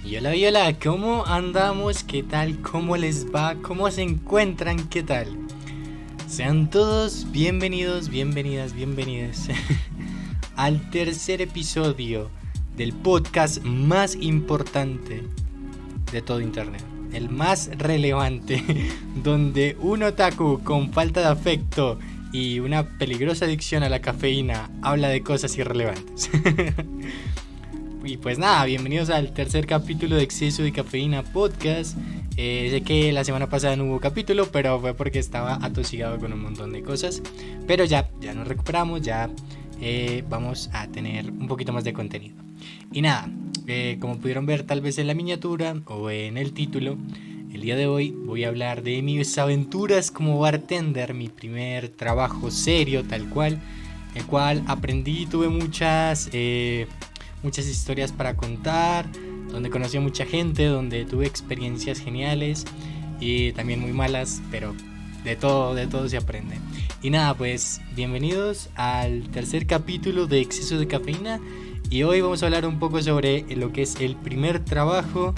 Y hola, ¿cómo andamos? ¿Qué tal? ¿Cómo les va? ¿Cómo se encuentran? ¿Qué tal? Sean todos bienvenidos, bienvenidas al tercer episodio del podcast más importante de todo internet. El más relevante, donde un otaku con falta de afecto y una peligrosa adicción a la cafeína habla de cosas irrelevantes. Y pues nada, bienvenidos al tercer capítulo de Exceso de Cafeína Podcast. Sé que la semana pasada no hubo capítulo, pero fue porque estaba atosigado con un montón de cosas. Pero ya nos recuperamos, ya vamos a tener un poquito más de contenido. Y nada, como pudieron ver tal vez en la miniatura o en el título, el día de hoy voy a hablar de mis aventuras como bartender, mi primer trabajo serio tal cual, el cual aprendí, tuve muchas historias para contar, donde conocí a mucha gente, donde tuve experiencias geniales y también muy malas, pero de todo se aprende. Y nada, pues bienvenidos al tercer capítulo de Exceso de Cafeína y hoy vamos a hablar un poco sobre lo que es el primer trabajo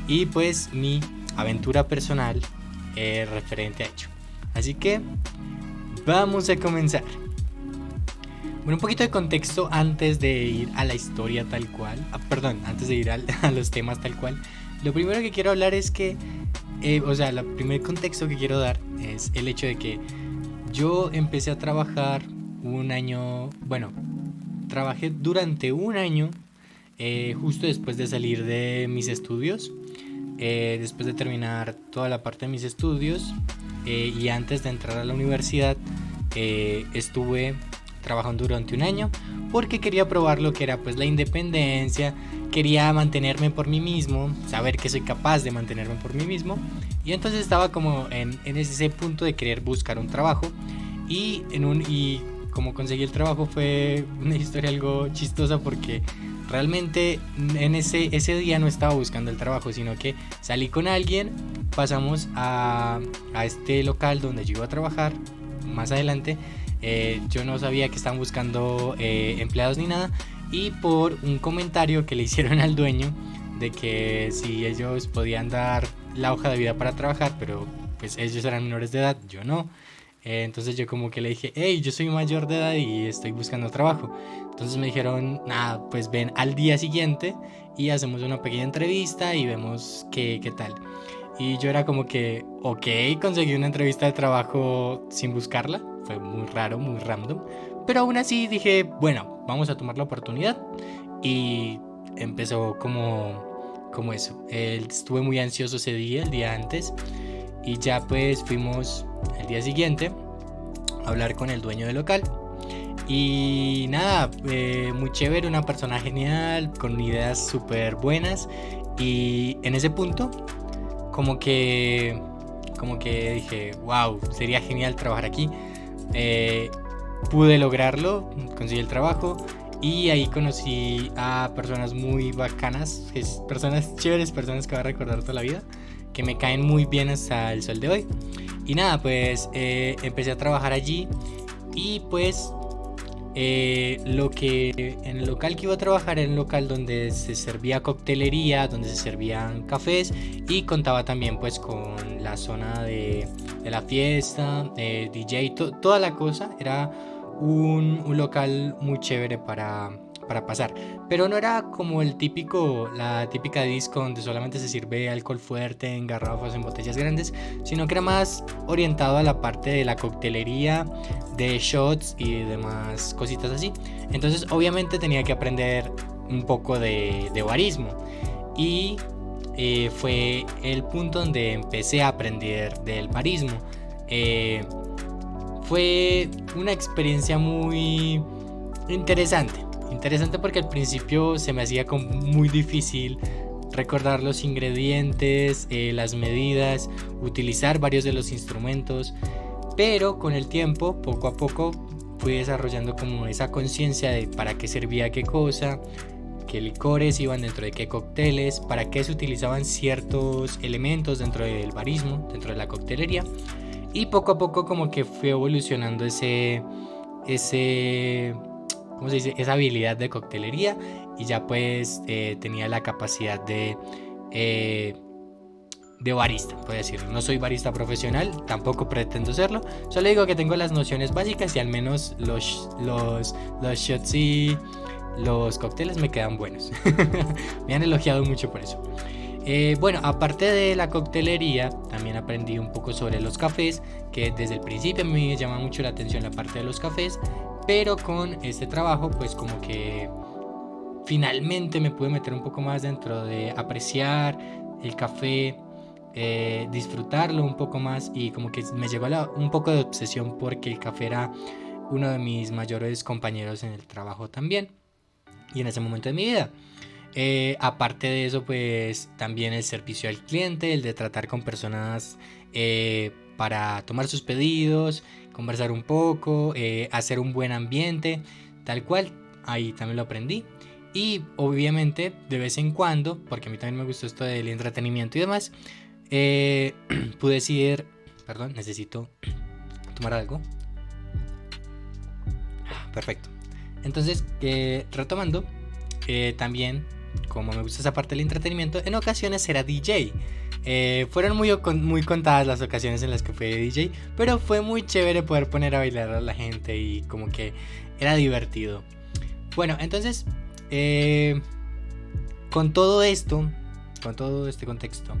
y pues mi aventura personal referente a ello. Así que vamos a comenzar. Bueno, un poquito de contexto antes de ir a la historia tal cual. Antes de ir a los temas tal cual. Lo primero que quiero hablar es que, el primer contexto que quiero dar es el hecho de que yo empecé a trabajar trabajé durante un año, justo después de salir de mis estudios, después de terminar toda la parte de mis estudios y antes de entrar a la universidad, estuve trabajando durante un año porque quería probar lo que era pues la independencia, quería mantenerme por mí mismo, saber que soy capaz de mantenerme por mí mismo, y entonces estaba como en ese punto de querer buscar un trabajo y como conseguí el trabajo fue una historia algo chistosa porque realmente en ese día no estaba buscando el trabajo, sino que salí con alguien, pasamos a este local donde yo iba a trabajar más adelante. Yo no sabía que estaban buscando empleados ni nada, y por un comentario que le hicieron al dueño de que si ellos podían dar la hoja de vida para trabajar, pero pues ellos eran menores de edad, yo no. Entonces yo como que le dije, hey, yo soy mayor de edad y estoy buscando trabajo. Entonces me dijeron, nada, pues ven al día siguiente y hacemos una pequeña entrevista y vemos qué tal. Y yo era como que, ok, conseguí una entrevista de trabajo sin buscarla. Fue muy raro, muy random. Pero aún así dije, bueno, vamos a tomar la oportunidad. Y empezó como eso. Estuve muy ansioso ese día, el día antes. Y ya pues fuimos el día siguiente a hablar con el dueño del local. Y nada, muy chévere, una persona genial, con ideas súper buenas. Y en ese punto como que dije, wow, sería genial trabajar aquí. Pude lograrlo, conseguí el trabajo y ahí conocí a personas muy bacanas, personas chéveres, personas que voy a recordar toda la vida, que me caen muy bien hasta el sol de hoy. Y nada, pues empecé a trabajar allí y pues lo que en el local que iba a trabajar era un local donde se servía coctelería, donde se servían cafés y contaba también pues con la zona de la fiesta, DJ, toda la cosa. Era un local muy chévere para pasar, pero no era como la típica disco donde solamente se sirve alcohol fuerte en garrafas, en botellas grandes, sino que era más orientado a la parte de la coctelería, de shots y demás cositas así. Entonces obviamente tenía que aprender un poco de barismo y fue el punto donde empecé a aprender del barismo. Fue una experiencia muy interesante porque al principio se me hacía como muy difícil recordar los ingredientes, las medidas, utilizar varios de los instrumentos, pero con el tiempo, poco a poco, fui desarrollando como esa conciencia de para qué servía qué cosa, qué licores iban dentro de qué cócteles, para qué se utilizaban ciertos elementos dentro del barismo, dentro de la coctelería. Y poco a poco como que fui evolucionando ¿cómo se dice? Esa habilidad de coctelería, y ya pues tenía la capacidad de de barista, puedo decirlo. No soy barista profesional, tampoco pretendo serlo. Solo digo que tengo las nociones básicas y al menos los shots y los cócteles me quedan buenos. Me han elogiado mucho por eso. Bueno, aparte de la coctelería, también aprendí un poco sobre los cafés, que desde el principio me llama mucho la atención la parte de los cafés, pero con este trabajo pues como que finalmente me pude meter un poco más dentro de apreciar el café, disfrutarlo un poco más, y como que me llegó un poco de obsesión porque el café era uno de mis mayores compañeros en el trabajo también y en ese momento de mi vida. Aparte de eso, pues también el servicio al cliente, el de tratar con personas para tomar sus pedidos, conversar un poco, hacer un buen ambiente, tal cual, ahí también lo aprendí. Y obviamente de vez en cuando, porque a mí también me gustó esto del entretenimiento y demás, pude decir, perdón, necesito tomar algo. Perfecto. Entonces, retomando, también, como me gusta esa parte del entretenimiento, en ocasiones era DJ. Fueron muy contadas las ocasiones en las que fui DJ, pero fue muy chévere poder poner a bailar a la gente y como que era divertido. Bueno, entonces, con todo esto, con todo este contexto,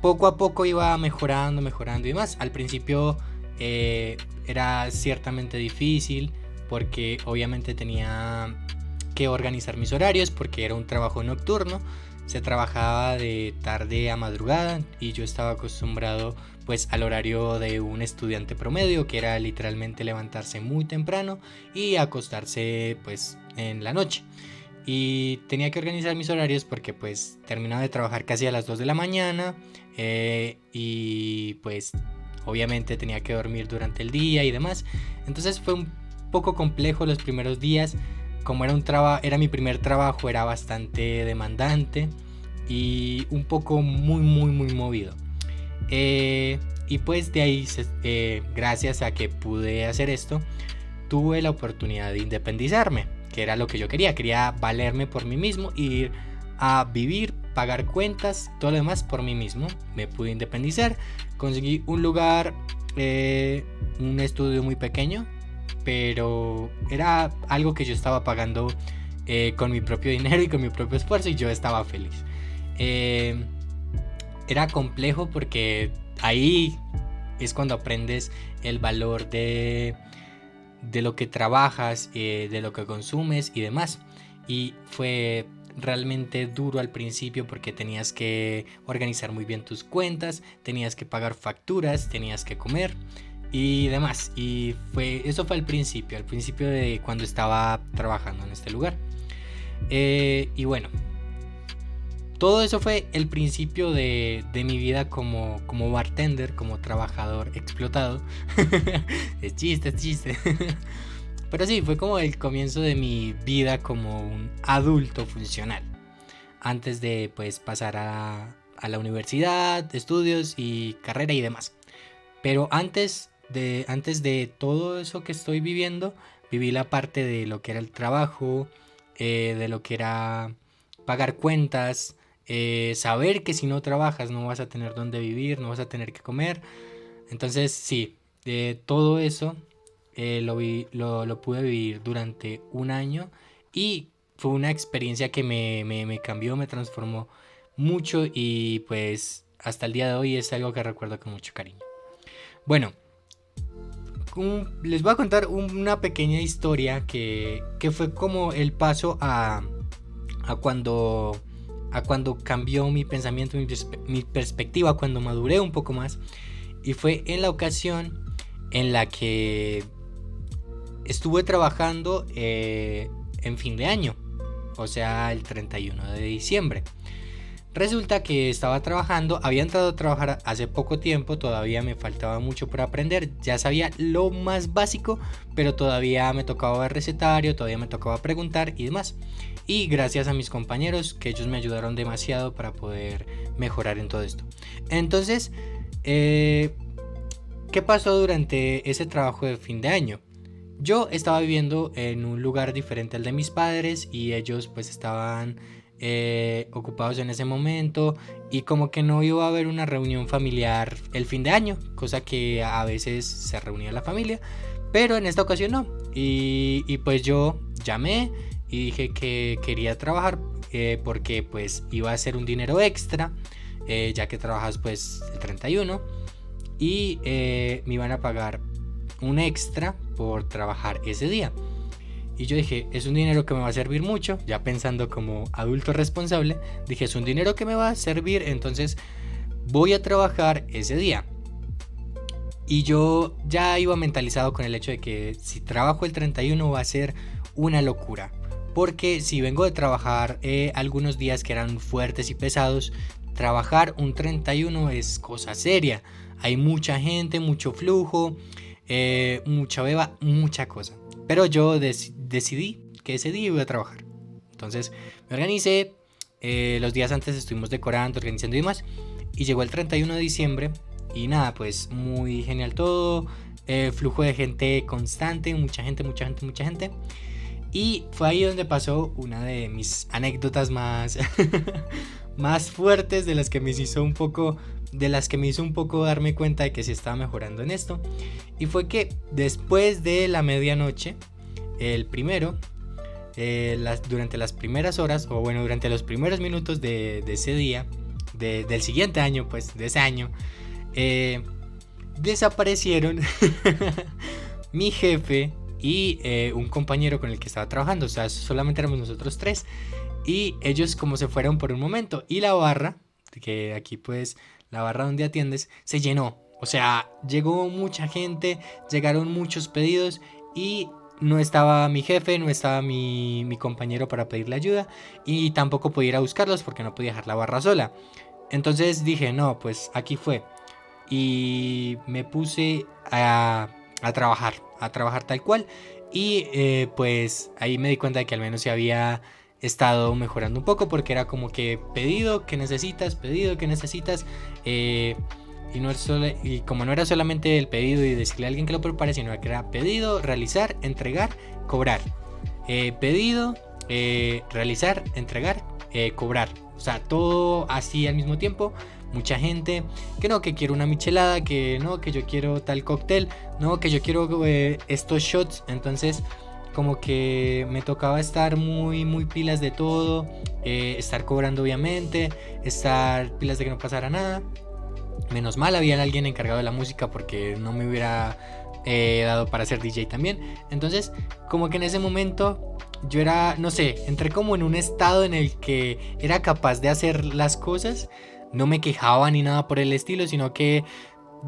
poco a poco iba mejorando y demás. Al principio era ciertamente difícil porque obviamente tenía que organizar mis horarios porque era un trabajo nocturno. Se trabajaba de tarde a madrugada y yo estaba acostumbrado pues al horario de un estudiante promedio, que era literalmente levantarse muy temprano y acostarse pues en la noche. Y tenía que organizar mis horarios porque pues terminaba de trabajar casi a las 2 de la mañana y pues obviamente tenía que dormir durante el día y demás. Entonces fue un poco complejo los primeros días. Como era mi primer trabajo, era bastante demandante y un poco muy movido. Y pues de ahí, gracias a que pude hacer esto, tuve la oportunidad de independizarme, que era lo que yo quería. Quería valerme por mí mismo, ir a vivir, pagar cuentas, todo lo demás por mí mismo. Me pude independizar, conseguí un lugar, un estudio muy pequeño, pero era algo que yo estaba pagando con mi propio dinero y con mi propio esfuerzo, y yo estaba feliz. Era complejo porque ahí es cuando aprendes el valor de lo que trabajas, de lo que consumes y demás. Y fue realmente duro al principio porque tenías que organizar muy bien tus cuentas, tenías que pagar facturas, tenías que comer y demás. Y eso fue al principio de cuando estaba trabajando en este lugar. Y bueno, todo eso fue el principio de mi vida como bartender, como trabajador explotado. Es chiste. Pero sí, fue como el comienzo de mi vida como un adulto funcional, antes de pues pasar a la universidad, estudios y carrera y demás. Pero antes de todo eso que estoy viviendo, viví la parte de lo que era el trabajo, de lo que era pagar cuentas, saber que si no trabajas no vas a tener dónde vivir, no vas a tener que comer. Entonces sí, todo eso lo pude vivir durante un año y fue una experiencia que me cambió, me transformó mucho, y pues hasta el día de hoy es algo que recuerdo con mucho cariño. Bueno, les voy a contar una pequeña historia que fue como el paso a cuando cambió mi pensamiento, mi perspectiva, cuando maduré un poco más. Y fue en la ocasión en la que estuve trabajando en fin de año, o sea, el 31 de diciembre. Resulta que estaba trabajando, había entrado a trabajar hace poco tiempo, todavía me faltaba mucho por aprender, ya sabía lo más básico, pero todavía me tocaba ver recetario, todavía me tocaba preguntar y demás. Y gracias a mis compañeros, que ellos me ayudaron demasiado para poder mejorar en todo esto. Entonces, ¿qué pasó durante ese trabajo de fin de año? Yo estaba viviendo en un lugar diferente al de mis padres y ellos pues estaban ocupados en ese momento, y como que no iba a haber una reunión familiar el fin de año, cosa que a veces se reunía la familia, pero en esta ocasión no. Y pues yo llamé y dije que quería trabajar, porque pues iba a hacer un dinero extra, ya que trabajas pues el 31, y me iban a pagar un extra por trabajar ese día. Y yo dije, es un dinero que me va a servir mucho, ya pensando como adulto responsable, dije, es un dinero que me va a servir, entonces voy a trabajar ese día. Y yo ya iba mentalizado con el hecho de que si trabajo el 31 va a ser una locura. Porque si vengo de trabajar algunos días que eran fuertes y pesados, trabajar un 31 es cosa seria. Hay mucha gente, mucho flujo, mucha beba, mucha cosa. Pero yo decidí que ese día iba a trabajar. Entonces me organicé, los días antes estuvimos decorando, organizando y demás. Y llegó el 31 de diciembre y nada, pues muy genial todo. Flujo de gente constante, mucha gente, mucha gente, mucha gente. Y fue ahí donde pasó una de mis anécdotas más, más fuertes, de las que me hizo un poco darme cuenta de que sí estaba mejorando en esto. Y fue que después de la medianoche, el primero, durante las primeras horas, o bueno, durante los primeros minutos de ese día, del siguiente año, pues de ese año, desaparecieron mi jefe y un compañero con el que estaba trabajando. O sea, solamente éramos nosotros tres. Y ellos como se fueron por un momento. Y la barra, que aquí pues la barra donde atiendes, se llenó. O sea, llegó mucha gente, llegaron muchos pedidos y no estaba mi jefe, no estaba mi compañero para pedirle ayuda, y tampoco podía ir a buscarlos porque no podía dejar la barra sola. Entonces dije, no, pues aquí fue. Y me puse a trabajar tal cual. Y pues ahí me di cuenta de que al menos se había estado mejorando un poco, porque era como que pedido que necesitas, y como no era solamente el pedido y decirle a alguien que lo prepare, sino que era pedido, realizar, entregar, cobrar, pedido, realizar, entregar, cobrar. O sea, todo así al mismo tiempo. Mucha gente que no, que quiero una michelada, que no, que yo quiero tal cóctel, no, que yo quiero estos shots. Entonces como que me tocaba estar muy muy pilas de todo, estar cobrando obviamente, estar pilas de que no pasara nada. Menos mal había alguien encargado de la música, porque no me hubiera dado para ser DJ también. Entonces como que en ese momento yo era, no sé, entré como en un estado en el que era capaz de hacer las cosas. No me quejaba ni nada por el estilo, sino que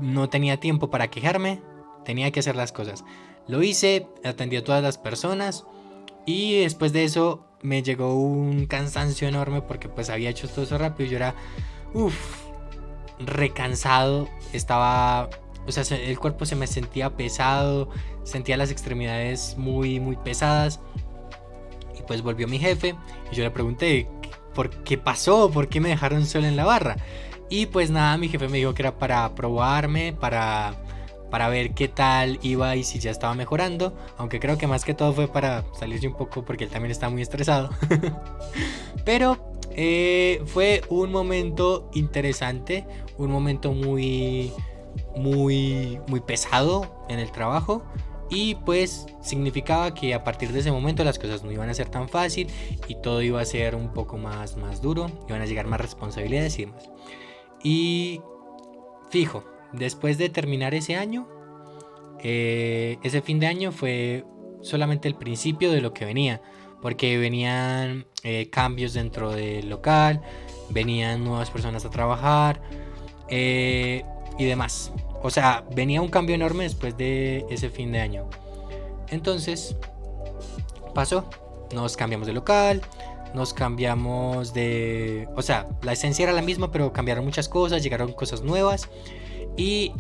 no tenía tiempo para quejarme, tenía que hacer las cosas. Lo hice, atendí a todas las personas, y después de eso me llegó un cansancio enorme, porque pues había hecho todo eso rápido y yo era recansado. Estaba, o sea, el cuerpo se me sentía pesado, sentía las extremidades muy muy pesadas. Y pues volvió mi jefe y yo le pregunté, ¿por qué pasó? ¿Por qué me dejaron solo en la barra? Y pues nada, mi jefe me dijo que era para probarme, para ver qué tal iba y si ya estaba mejorando. Aunque creo que más que todo fue para salirse un poco, porque él también está muy estresado. Pero fue un momento interesante, un momento muy, muy, muy pesado en el trabajo. Y pues significaba que a partir de ese momento las cosas no iban a ser tan fácil, y todo iba a ser un poco más duro, iban a llegar más responsabilidades y demás. Y fijo, después de terminar ese año, ese fin de año fue solamente el principio de lo que venía, porque venían cambios dentro del local, venían nuevas personas a trabajar y demás. O sea, venía un cambio enorme después de ese fin de año. Entonces pasó, nos cambiamos de local, nos cambiamos de... O sea, la esencia era la misma, pero cambiaron muchas cosas, llegaron cosas nuevas. Y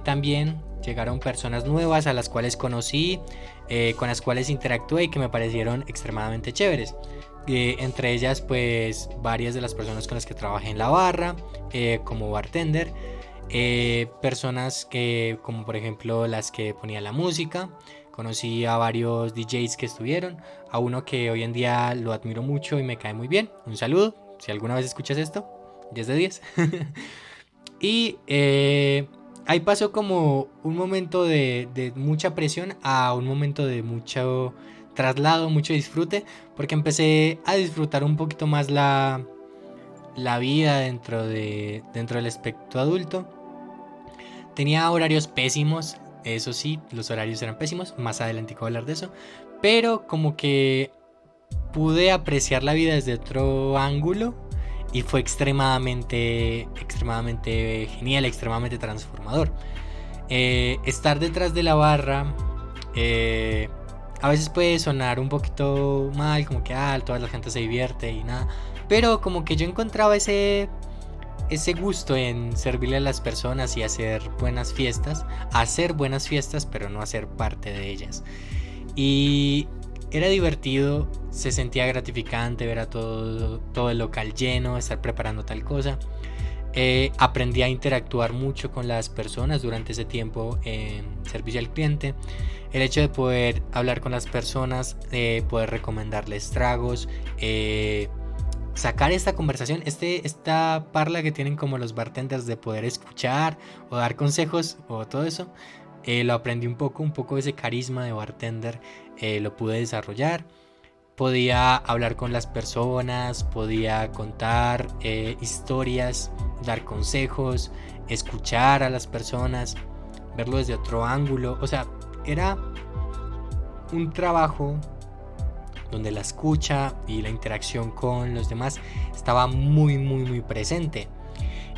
también llegaron personas nuevas a las cuales conocí, con las cuales interactué y que me parecieron extremadamente chéveres. Entre ellas pues varias de las personas con las que trabajé en la barra, como bartender. Personas que, como por ejemplo las que ponía la música, Conocí a varios DJs que estuvieron, a uno que hoy en día lo admiro mucho y me cae muy bien. Un saludo, si alguna vez escuchas esto, 10 de 10. Y ahí pasó como un momento de mucha presión a un momento de mucho traslado, mucho disfrute, porque empecé a disfrutar un poquito más la vida dentro del espectro adulto. Tenía horarios pésimos, eso sí, los horarios eran pésimos, más adelante voy a hablar de eso, pero como que pude apreciar la vida desde otro ángulo y fue extremadamente genial, extremadamente transformador. Estar detrás de la barra a veces puede sonar un poquito mal, como que toda la gente se divierte y nada, pero como que yo encontraba ese gusto en servirle a las personas y hacer buenas fiestas, pero no hacer parte de ellas. Y era divertido, se sentía gratificante ver a todo el local lleno, estar preparando tal cosa. Aprendí a interactuar mucho con las personas durante ese tiempo en servicio al cliente. El hecho de poder hablar con las personas, poder recomendarles tragos, sacar esta conversación, esta parla que tienen como los bartenders de poder escuchar o dar consejos o todo eso, lo aprendí un poco de ese carisma de bartender, lo pude desarrollar. Podía hablar con las personas, podía contar historias, dar consejos, escuchar a las personas, verlo desde otro ángulo. O sea, era un trabajo donde la escucha y la interacción con los demás estaba muy presente.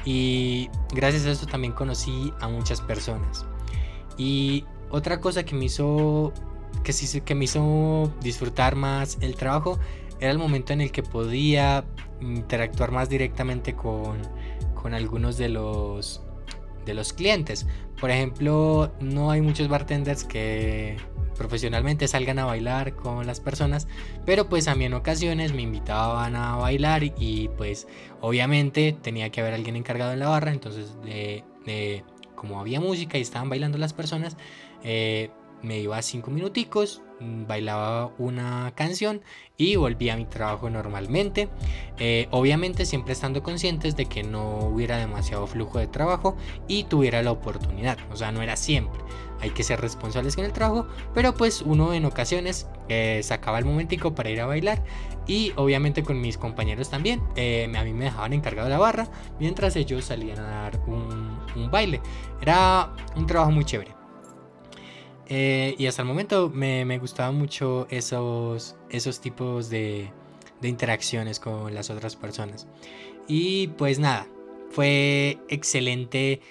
Y gracias a eso también conocí a muchas personas. Y otra cosa que me hizo disfrutar más el trabajo era el momento en el que podía interactuar más directamente con algunos de los clientes. Por ejemplo, no hay muchos bartenders que profesionalmente salgan a bailar con las personas, pero pues a mí en ocasiones me invitaban a bailar y pues obviamente tenía que haber alguien encargado en la barra. Entonces como había música y estaban bailando las personas, me iba 5 minuticos, bailaba una canción y volvía a mi trabajo normalmente. Obviamente siempre estando conscientes de que no hubiera demasiado flujo de trabajo y tuviera la oportunidad. O sea, no era siempre. Hay que ser responsables con el trabajo, pero pues uno en ocasiones sacaba el momentico para ir a bailar. Y obviamente con mis compañeros también, a mí me dejaban encargado de la barra mientras ellos salían a dar un baile. Era un trabajo muy chévere. Y hasta el momento me gustaban mucho esos tipos de interacciones con las otras personas. Y pues nada, fue excelente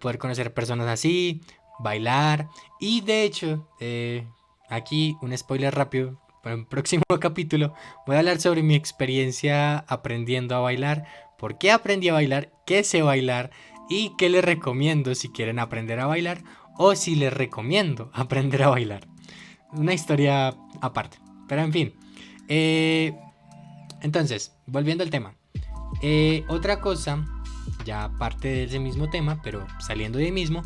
poder conocer personas así, bailar. Y de hecho, aquí un spoiler rápido para un próximo capítulo, voy a hablar sobre mi experiencia aprendiendo a bailar, por qué aprendí a bailar, qué sé bailar y qué les recomiendo si quieren aprender a bailar o si les recomiendo aprender a bailar. Una historia aparte, pero en fin. Entonces, volviendo al tema. Otra cosa, ya aparte de ese mismo tema, pero saliendo de ahí mismo,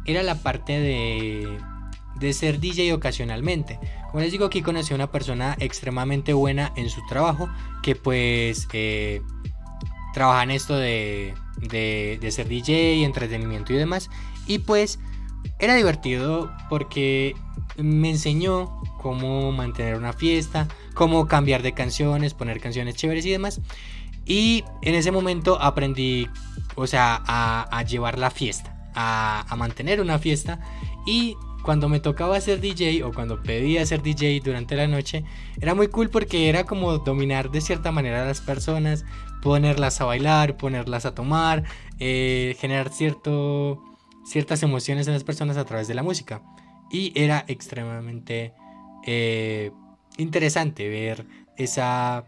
era la parte de ser DJ ocasionalmente. Como les digo, aquí conocí a una persona extremadamente buena en su trabajo, que pues trabaja en esto de ser DJ, entretenimiento y demás. Y pues era divertido porque me enseñó cómo mantener una fiesta, cómo cambiar de canciones, poner canciones chéveres y demás. Y en ese momento aprendí, o sea, a llevar la fiesta, a mantener una fiesta. Y cuando me tocaba ser DJ o cuando pedía ser DJ durante la noche, era muy cool porque era como dominar de cierta manera a las personas, ponerlas a bailar, ponerlas a tomar, generar ciertas emociones en las personas a través de la música. Y era extremadamente interesante ver esa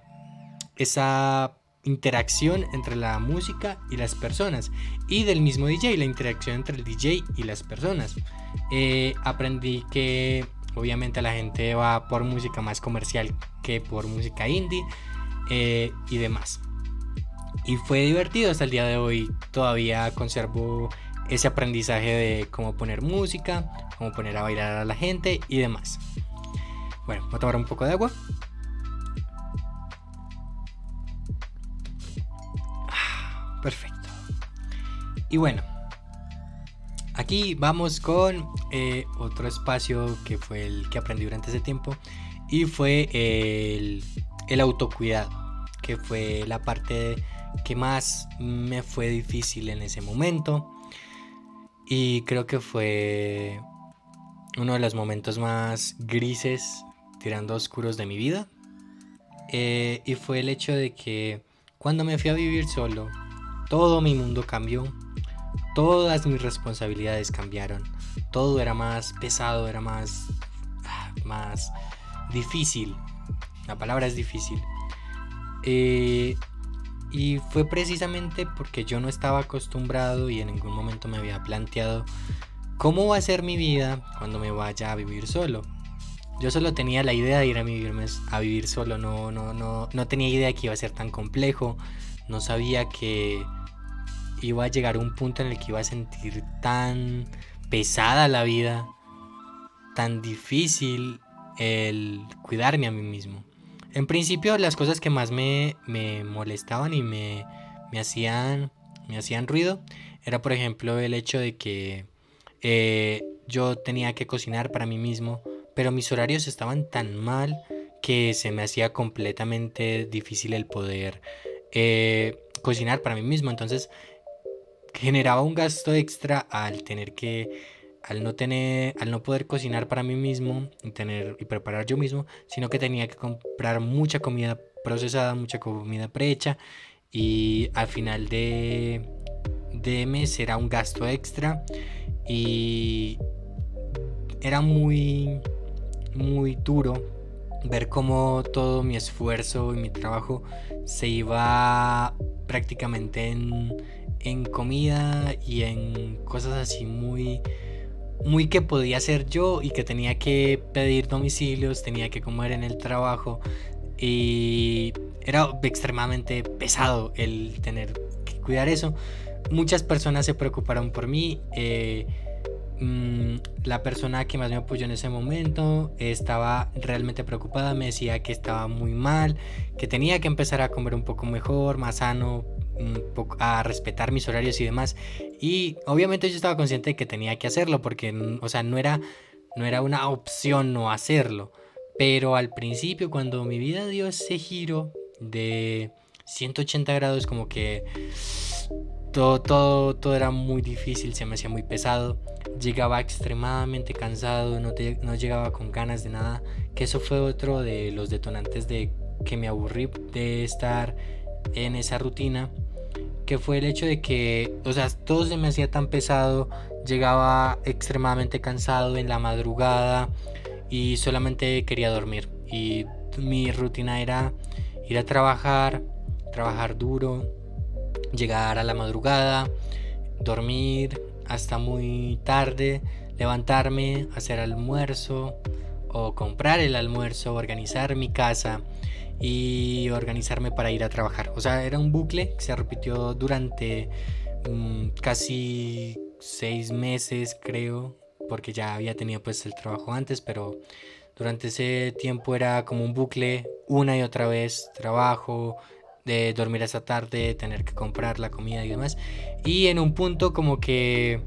interacción entre la música y las personas, y del mismo DJ, la interacción entre el DJ y las personas. Aprendí que obviamente la gente va por música más comercial que por música indie y demás. Y fue divertido. Hasta el día de hoy todavía conservo ese aprendizaje de cómo poner música, cómo poner a bailar a la gente y demás. Bueno, voy a tomar un poco de agua. Perfecto. Y bueno, aquí vamos con otro espacio que fue el que aprendí durante ese tiempo, y fue el autocuidado, que fue la parte que más me fue difícil en ese momento, y creo que fue uno de los momentos más grises, tirando oscuros de mi vida. Y fue el hecho de que cuando me fui a vivir solo, todo mi mundo cambió, todas mis responsabilidades cambiaron, todo era más pesado, era más difícil, la palabra es difícil. Y fue precisamente porque yo no estaba acostumbrado y en ningún momento me había planteado cómo va a ser mi vida cuando me vaya a vivir solo. Yo solo tenía la idea de ir a vivir solo, no tenía idea de que iba a ser tan complejo, no sabía que iba a llegar a un punto en el que iba a sentir tan pesada la vida, tan difícil el cuidarme a mí mismo. En principio, las cosas que más me molestaban y me hacían ruido era, por ejemplo, el hecho de que yo tenía que cocinar para mí mismo, pero mis horarios estaban tan mal que se me hacía completamente difícil el poder cocinar para mí mismo. Entonces generaba un gasto extra al no poder cocinar para mí mismo y preparar yo mismo, sino que tenía que comprar mucha comida procesada, mucha comida prehecha, y al final de mes era un gasto extra y era muy duro ver cómo todo mi esfuerzo y mi trabajo se iba prácticamente en comida y en cosas así muy que podía hacer yo y que tenía que pedir domicilios, tenía que comer en el trabajo, y era extremadamente pesado el tener que cuidar eso. Muchas personas se preocuparon por mí. La persona que más me apoyó en ese momento estaba realmente preocupada, me decía que estaba muy mal, que tenía que empezar a comer un poco mejor, más sano, a respetar mis horarios y demás. Y obviamente yo estaba consciente de que tenía que hacerlo porque, o sea, no era una opción no hacerlo. Pero al principio, cuando mi vida dio ese giro de 180 grados, como que todo era muy difícil, se me hacía muy pesado, llegaba extremadamente cansado, no llegaba con ganas de nada, que eso fue otro de los detonantes de que me aburrí de estar en esa rutina, que fue el hecho de que, o sea, todo se me hacía tan pesado, llegaba extremadamente cansado en la madrugada y solamente quería dormir, y mi rutina era ir a trabajar duro, llegar a la madrugada, dormir hasta muy tarde, levantarme, hacer almuerzo o comprar el almuerzo, organizar mi casa y organizarme para ir a trabajar. O sea, era un bucle que se repitió durante casi 6 meses, creo, porque ya había tenido pues el trabajo antes, pero durante ese tiempo era como un bucle, una y otra vez, trabajo, de dormir hasta tarde, tener que comprar la comida y demás. Y en un punto como que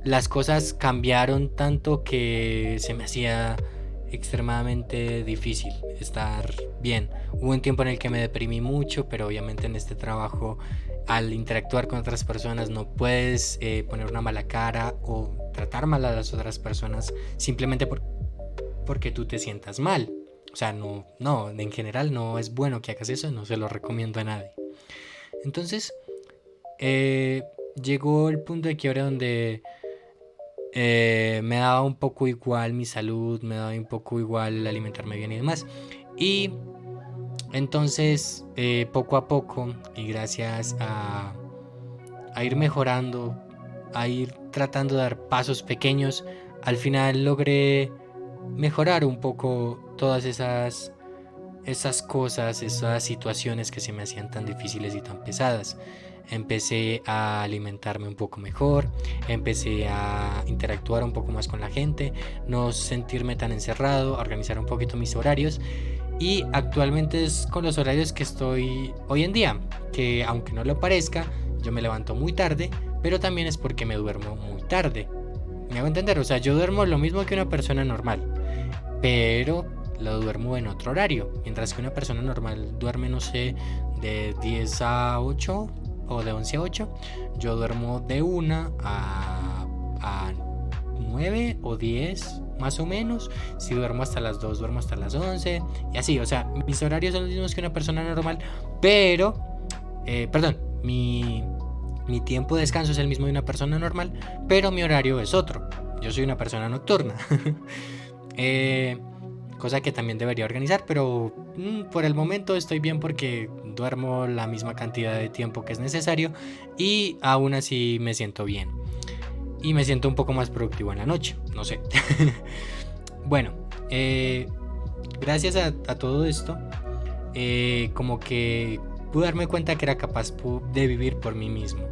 las cosas cambiaron tanto que se me hacía extremadamente difícil estar bien. Hubo un tiempo en el que me deprimí mucho, pero obviamente en este trabajo, al interactuar con otras personas, no puedes poner una mala cara o tratar mal a las otras personas simplemente porque tú te sientas mal. O sea, no, en general no es bueno que hagas eso, no se lo recomiendo a nadie. Entonces, llegó el punto de quiebre donde me daba un poco igual mi salud, me daba un poco igual alimentarme bien y demás. Y entonces, poco a poco, y gracias a ir mejorando, a ir tratando de dar pasos pequeños, al final logré mejorar un poco todas esas cosas, esas situaciones que se me hacían tan difíciles y tan pesadas. empecé a alimentarme un poco mejor, empecé a interactuar un poco más con la gente, no sentirme tan encerrado, a organizar un poquito mis horarios. Y actualmente es con los horarios que estoy hoy en día, que aunque no lo parezca, yo me levanto muy tarde, pero también es porque me duermo muy tarde. Me hago entender, o sea, yo duermo lo mismo que una persona normal, pero lo duermo en otro horario, mientras que una persona normal duerme, no sé, de 10 a 8 o de 11 a 8, yo duermo de 1 a 9 o 10 más o menos. Si duermo hasta las 2, duermo hasta las 11 y así, o sea, mis horarios son los mismos que una persona normal, pero, perdón, mi tiempo de descanso es el mismo de una persona normal, pero mi horario es otro. Yo soy una persona nocturna. Cosa que también debería organizar, pero por el momento estoy bien porque duermo la misma cantidad de tiempo que es necesario y aún así me siento bien. Y me siento un poco más productivo en la noche, no sé. Bueno, gracias a todo esto, como que pude darme cuenta que era capaz de vivir por mí mismo.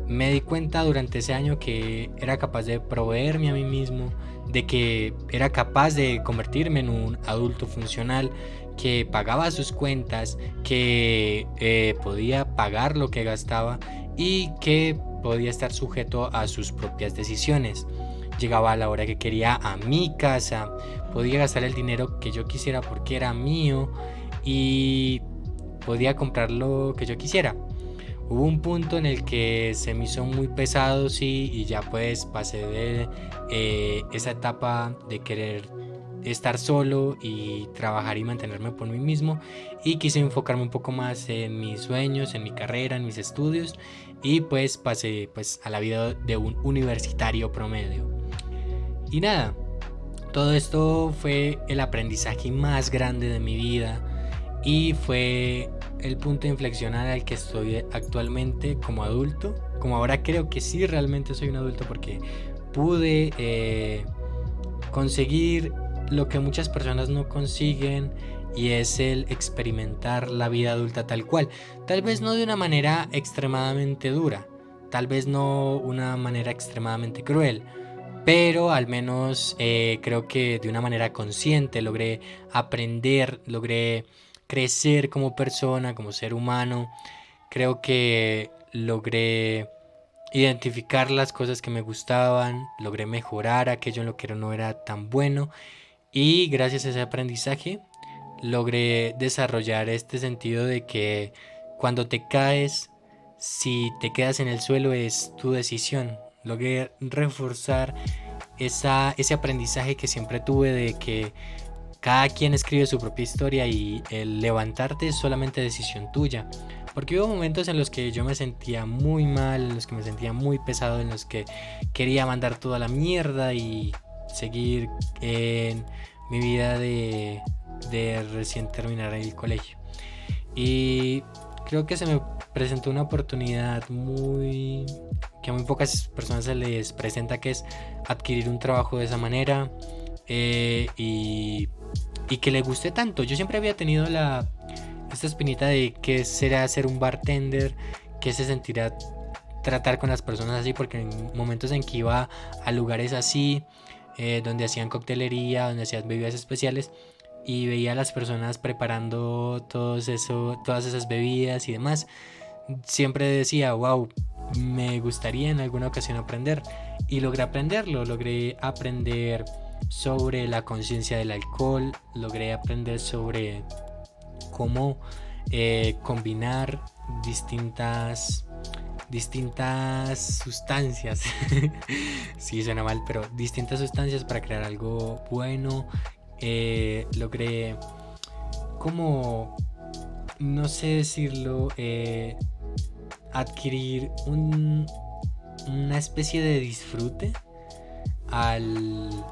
Me di cuenta durante ese año que era capaz de proveerme a mí mismo, de que era capaz de convertirme en un adulto funcional que pagaba sus cuentas, que podía pagar lo que gastaba y que podía estar sujeto a sus propias decisiones. Llegaba a la hora que quería a mi casa, podía gastar el dinero que yo quisiera porque era mío y podía comprar lo que yo quisiera. Hubo un punto en el que se me hizo muy pesado, sí, y ya pues pasé de esa etapa de querer estar solo y trabajar y mantenerme por mí mismo, y quise enfocarme un poco más en mis sueños, en mi carrera, en mis estudios, y pues pasé pues a la vida de un universitario promedio. Y nada, todo esto fue el aprendizaje más grande de mi vida y fue el punto de inflexión al que estoy actualmente como adulto. Como ahora creo que sí realmente soy un adulto porque pude conseguir lo que muchas personas no consiguen, y es el experimentar la vida adulta tal cual. Tal vez no de una manera extremadamente dura, tal vez no una manera extremadamente cruel, pero al menos creo que de una manera consciente logré aprender, logré crecer como persona, como ser humano. Creo que logré identificar las cosas que me gustaban, logré mejorar aquello en lo que no era tan bueno, y gracias a ese aprendizaje logré desarrollar este sentido de que cuando te caes, si te quedas en el suelo es tu decisión. Logré reforzar ese aprendizaje que siempre tuve de que cada quien escribe su propia historia y el levantarte es solamente decisión tuya. Porque hubo momentos en los que yo me sentía muy mal, en los que me sentía muy pesado, en los que quería mandar toda la mierda y seguir en mi vida de recién terminar el colegio. Y creo que se me presentó una oportunidad que a muy pocas personas se les presenta, que es adquirir un trabajo de esa manera, y que le guste tanto. Yo siempre había tenido esta espinita de qué será ser un bartender, qué se sentirá tratar con las personas así, porque en momentos en que iba a lugares así, donde hacían coctelería, donde hacían bebidas especiales, y veía a las personas preparando todas esas bebidas y demás, siempre decía, wow, me gustaría en alguna ocasión aprender. Y logré aprenderlo, logré aprender sobre la conciencia del alcohol, logré aprender sobre cómo combinar distintas sustancias. Sí, suena mal, pero distintas sustancias para crear algo bueno. Logré, como, no sé decirlo, adquirir una especie de disfrute al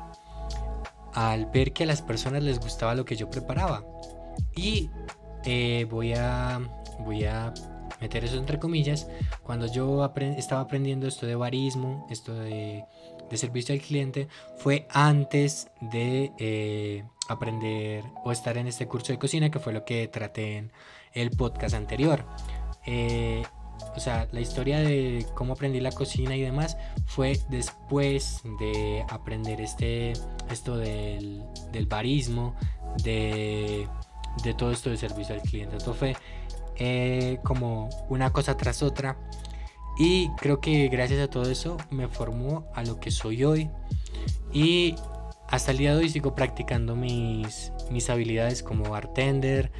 ver que a las personas les gustaba lo que yo preparaba. Y voy a meter eso entre comillas. Cuando yo estaba aprendiendo esto de barismo, esto de servicio al cliente, fue antes de aprender o estar en este curso de cocina, que fue lo que traté en el podcast anterior. o sea, la historia de cómo aprendí la cocina y demás fue después de aprender esto del barismo, de todo esto de servicio al cliente. Esto fue como una cosa tras otra, y creo que gracias a todo eso me formó a lo que soy hoy, y hasta el día de hoy sigo practicando mis habilidades como bartender,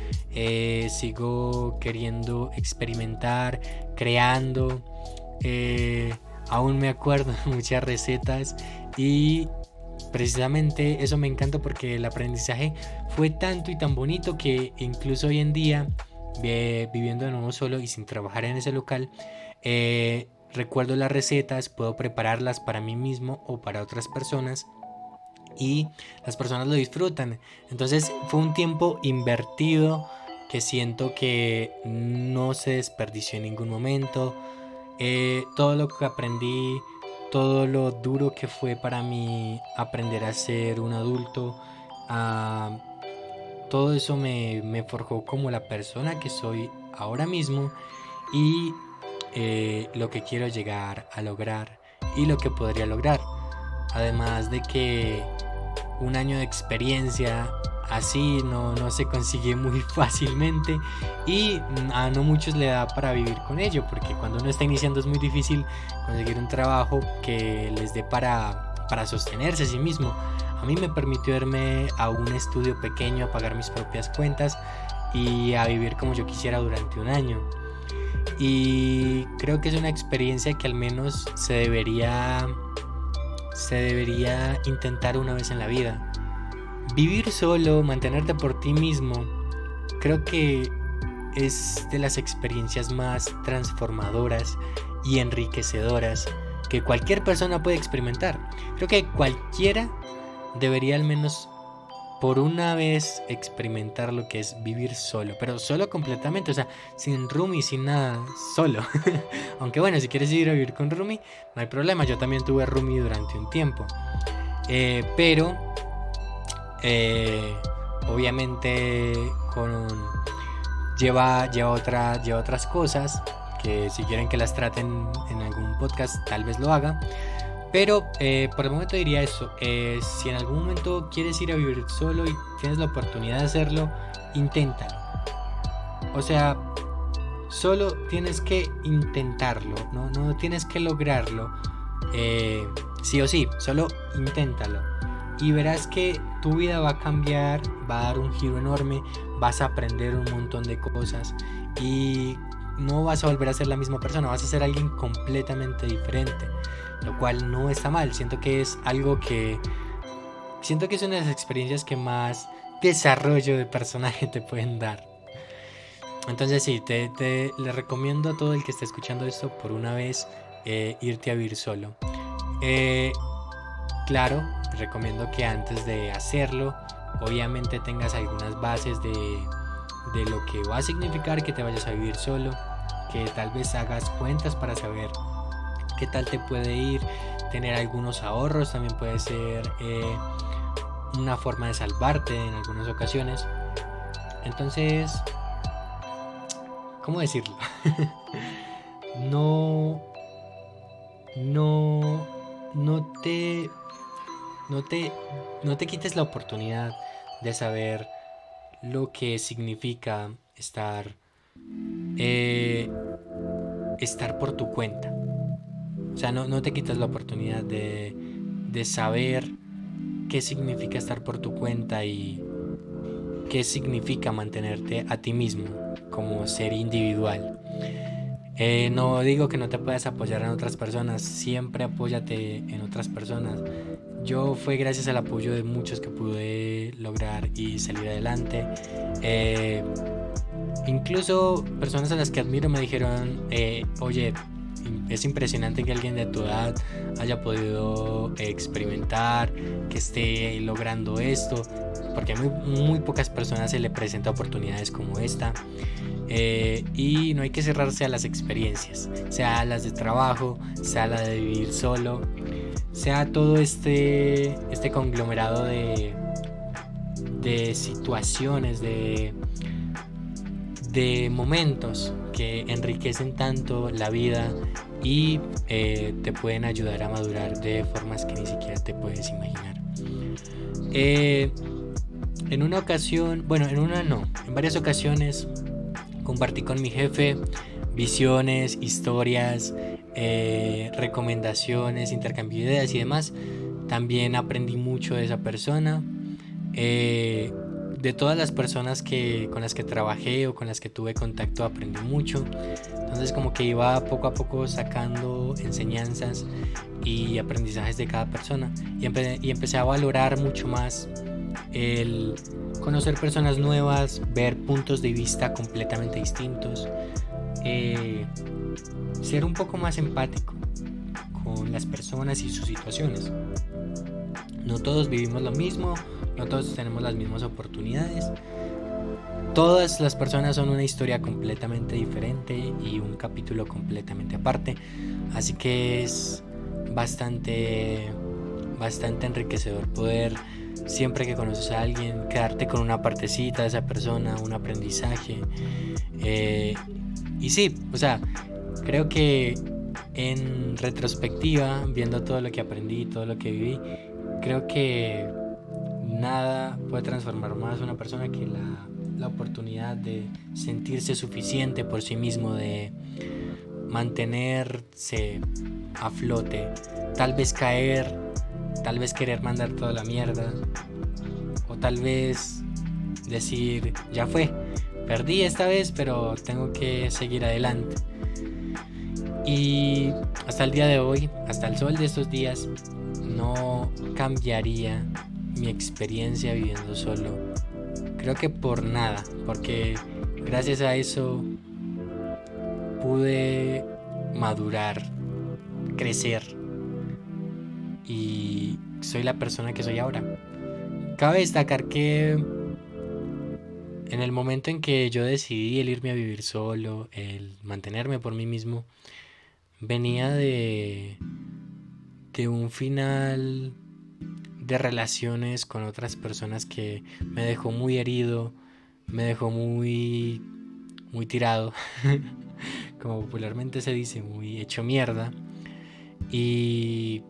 sigo queriendo experimentar, creando, aún me acuerdo de muchas recetas, y precisamente eso me encanta porque el aprendizaje fue tanto y tan bonito que incluso hoy en día, viviendo de nuevo solo y sin trabajar en ese local, recuerdo las recetas, puedo prepararlas para mí mismo o para otras personas, y las personas lo disfrutan. Entonces fue un tiempo invertido que siento que no se desperdició en ningún momento. Todo lo que aprendí, todo lo duro que fue para mí aprender a ser un adulto, todo eso me forjó como la persona que soy ahora mismo, y lo que quiero llegar a lograr y lo que podría lograr. Además de que un año de experiencia así no se consigue muy fácilmente, y a no muchos le da para vivir con ello, porque cuando uno está iniciando es muy difícil conseguir un trabajo que les dé para sostenerse a sí mismo. A mí me permitió irme a un estudio pequeño, a pagar mis propias cuentas y a vivir como yo quisiera durante un año. Y creo que es una experiencia que al menos se debería intentar una vez en la vida. Vivir solo, mantenerte por ti mismo, creo que es de las experiencias más transformadoras y enriquecedoras que cualquier persona puede experimentar. Creo que cualquiera debería al menos por una vez experimentar lo que es vivir solo, pero solo completamente, o sea, sin roomie, sin nada, solo. Aunque bueno, si quieres ir a vivir con roomie, no hay problema, yo también tuve roomie durante un tiempo. Pero obviamente lleva otras cosas que si quieren que las traten en algún podcast tal vez lo haga. Pero por el momento diría eso, si en algún momento quieres ir a vivir solo y tienes la oportunidad de hacerlo, inténtalo. O sea, solo tienes que intentarlo, no tienes que lograrlo, sí o sí, solo inténtalo. Y verás que tu vida va a cambiar, va a dar un giro enorme, vas a aprender un montón de cosas y no vas a volver a ser la misma persona, vas a ser alguien completamente diferente. Lo cual no está mal, siento que es una de las experiencias que más desarrollo de personaje te pueden dar. Entonces sí, le recomiendo a todo el que esté escuchando esto por una vez, irte a vivir solo. Claro, recomiendo que antes de hacerlo, obviamente tengas algunas bases de lo que va a significar que te vayas a vivir solo, que tal vez hagas cuentas para saber qué tal te puede ir, tener algunos ahorros también puede ser una forma de salvarte en algunas ocasiones. Entonces, ¿cómo decirlo? no te quites la oportunidad de saber lo que significa estar por tu cuenta. O sea, no te quitas la oportunidad de saber qué significa estar por tu cuenta y qué significa mantenerte a ti mismo como ser individual. No digo que no te puedas apoyar en otras personas, siempre apóyate en otras personas. Yo fue gracias al apoyo de muchos que pude lograr y salir adelante. Incluso personas a las que admiro me dijeron, oye, es impresionante que alguien de tu edad haya podido experimentar, que esté logrando esto, porque a muy pocas personas se le presenta oportunidades como esta. Y no hay que cerrarse a las experiencias, sea las de trabajo, sea la de vivir solo, sea todo este conglomerado de situaciones, de de momentos que enriquecen tanto la vida y te pueden ayudar a madurar de formas que ni siquiera te puedes imaginar. En una ocasión, bueno, en varias ocasiones compartí con mi jefe visiones, historias, recomendaciones, intercambio de ideas y demás. También aprendí mucho de esa persona. De todas las personas con las que trabajé o con las que tuve contacto aprendí mucho. Entonces como que iba poco a poco sacando enseñanzas y aprendizajes de cada persona. Y empecé a valorar mucho más el conocer personas nuevas, ver puntos de vista completamente distintos, ser un poco más empático con las personas y sus situaciones. No todos vivimos lo mismo, no todos tenemos las mismas oportunidades. Todas las personas son una historia completamente diferente y un capítulo completamente aparte. Así que es bastante enriquecedor poder, siempre que conoces a alguien, quedarte con una partecita de esa persona, un aprendizaje. Y sí, o sea, creo que en retrospectiva, viendo todo lo que aprendí, todo lo que viví, creo que nada puede transformar más a una persona que la oportunidad de sentirse suficiente por sí mismo, de mantenerse a flote, tal vez caer, tal vez querer mandar toda la mierda, o tal vez decir, ya fue, perdí esta vez, pero tengo que seguir adelante. Y hasta el día de hoy, hasta el sol de estos días, no cambiaría mi experiencia viviendo solo. Creo que por nada, porque gracias a eso pude madurar, crecer y soy la persona que soy ahora. Cabe destacar que en el momento en que yo decidí el irme a vivir solo, el mantenerme por mí mismo, venía de un final de relaciones con otras personas que me dejó muy herido, me dejó muy tirado, como popularmente se dice, muy hecho mierda. Y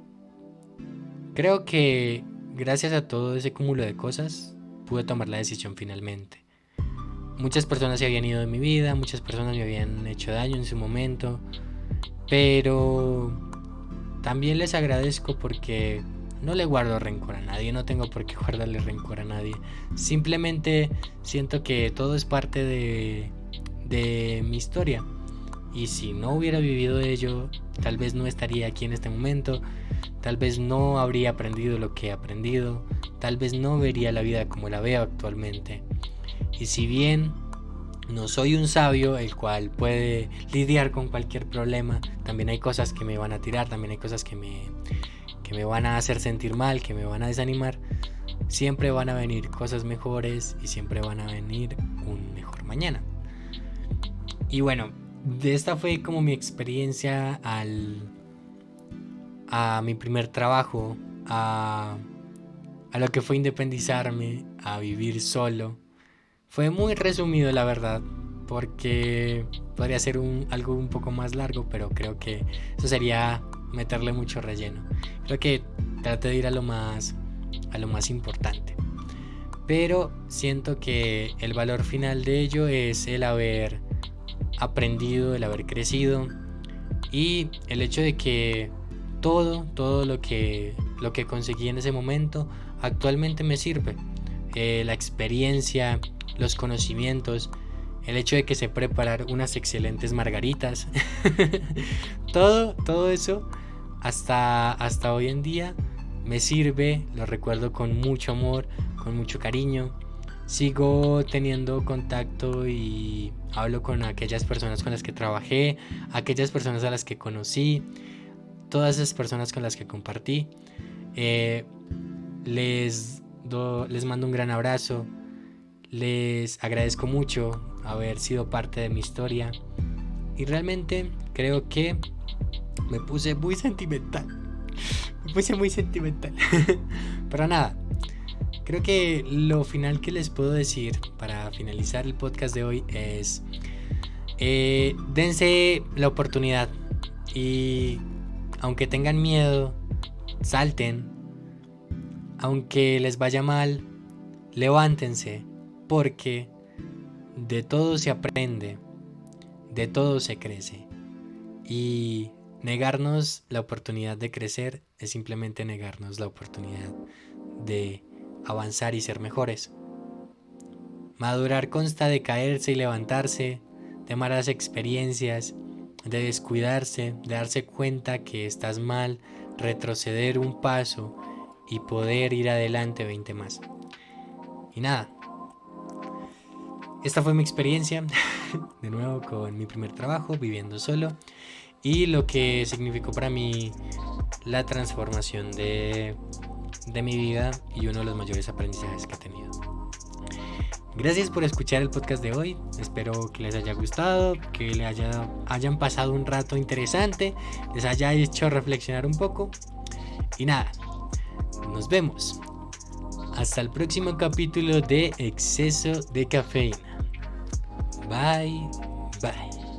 creo que gracias a todo ese cúmulo de cosas pude tomar la decisión finalmente. Muchas personas se habían ido de mi vida, muchas personas me habían hecho daño en su momento, pero también les agradezco porque no le guardo rencor a nadie, no tengo por qué guardarle rencor a nadie. Simplemente siento que todo es parte de mi historia. Y si no hubiera vivido ello, tal vez no estaría aquí en este momento, tal vez no habría aprendido lo que he aprendido, tal vez no vería la vida como la veo actualmente. Y si bien no soy un sabio el cual puede lidiar con cualquier problema, también hay cosas que me van a tirar, también hay cosas que me van a hacer sentir mal, que me van a desanimar. Siempre van a venir cosas mejores y siempre van a venir un mejor mañana. Y bueno, de esta fue como mi experiencia a mi primer trabajo, a lo que fue independizarme, a vivir solo. Fue muy resumido, la verdad, porque podría ser algo un poco más largo, pero creo que eso sería meterle mucho relleno. Creo que traté de ir a lo más importante. Pero siento que el valor final de ello es el haber aprendido, el haber crecido y el hecho de que todo lo que conseguí en ese momento actualmente me sirve. La experiencia, los conocimientos, el hecho de que sé preparar unas excelentes margaritas, todo eso hasta hoy en día me sirve, lo recuerdo con mucho amor, con mucho cariño. Sigo teniendo contacto y hablo con aquellas personas con las que trabajé, aquellas personas a las que conocí, todas esas personas con las que compartí. Les mando un gran abrazo. Les agradezco mucho haber sido parte de mi historia. Y realmente creo que me puse muy sentimental. Pero nada, creo que lo final que les puedo decir para finalizar el podcast de hoy es dense la oportunidad y aunque tengan miedo, salten. Aunque les vaya mal, levántense, porque de todo se aprende, de todo se crece. Y negarnos la oportunidad de crecer es simplemente negarnos la oportunidad de avanzar y ser mejores. Madurar consta de caerse y levantarse, de malas experiencias, de descuidarse, de darse cuenta que estás mal, retroceder un paso y poder ir adelante 20 más. Y nada, esta fue mi experiencia, de nuevo con mi primer trabajo, viviendo solo, y lo que significó para mí la transformación de mi vida y uno de los mayores aprendizajes que he tenido. Gracias por escuchar el podcast de hoy, espero que les haya gustado, que les hayan pasado un rato interesante, les haya hecho reflexionar un poco, y nada, nos vemos. Hasta el próximo capítulo de Exceso de Cafeína. Bye, bye.